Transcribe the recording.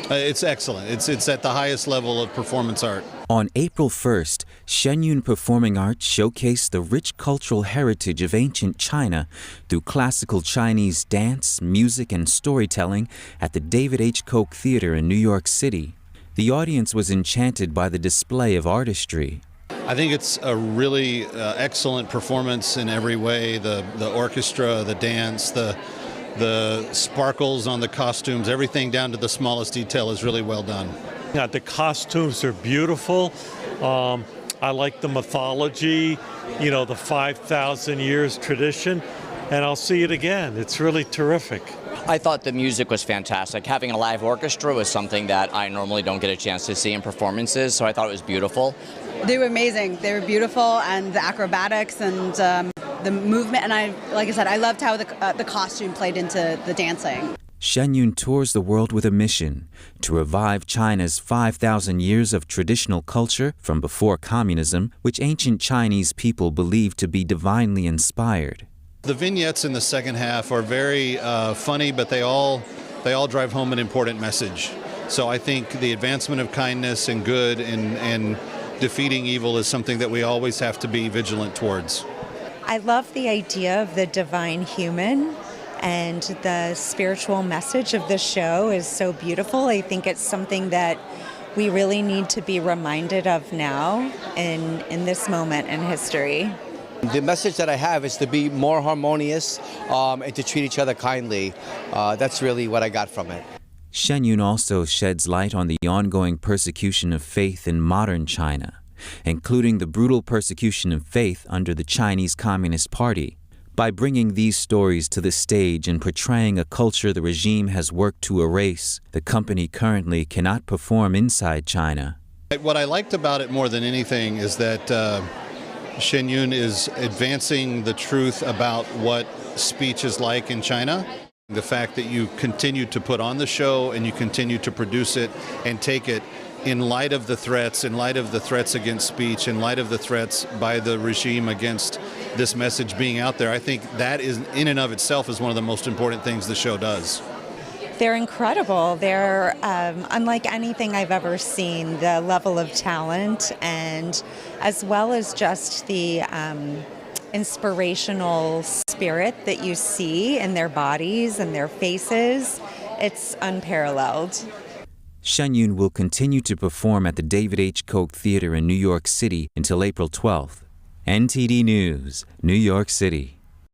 It's excellent. It's at the highest level of performance art. On April 1st, Shen Yun Performing Arts showcased the rich cultural heritage of ancient China through classical Chinese dance, music, and storytelling at the David H. Koch Theater in New York City. The audience was enchanted by the display of artistry. I think it's a really excellent performance in every way. The orchestra, the dance, the sparkles on the costumes, everything down to the smallest detail is really well done. Yeah, the costumes are beautiful. I like the mythology, the 5,000 years tradition, and I'll see it again. It's really terrific. I thought the music was fantastic. Having a live orchestra was something that I normally don't get a chance to see in performances, so I thought it was beautiful. They were amazing. They were beautiful, and the acrobatics and the movement, and like I said, I loved how the costume played into the dancing. Shen Yun tours the world with a mission to revive China's 5,000 years of traditional culture from before communism, which ancient Chinese people believed to be divinely inspired. The vignettes in the second half are very funny, but they all drive home an important message. So I think the advancement of kindness and good and defeating evil is something that we always have to be vigilant towards. I love the idea of the divine human, and the spiritual message of the show is so beautiful. I think it's something that we really need to be reminded of now in this moment in history. The message that I have is to be more harmonious and to treat each other kindly. That's really what I got from it. Shen Yun also sheds light on the ongoing persecution of faith in modern China, including the brutal persecution of faith under the Chinese Communist Party. By bringing these stories to the stage and portraying a culture the regime has worked to erase, the company currently cannot perform inside China. What I liked about it more than anything is that Shen Yun is advancing the truth about what speech is like in China. The fact that you continue to put on the show and you continue to produce it and take it in light of the threats, against speech, in light of the threats by the regime against this message being out there, I think that is, in and of itself, is one of the most important things the show does. They're incredible. They're unlike anything I've ever seen, the level of talent, and as well as just the inspirational spirit that you see in their bodies and their faces. It's unparalleled. Shen Yun will continue to perform at the David H. Koch Theater in New York City until April 12th. NTD News, New York City.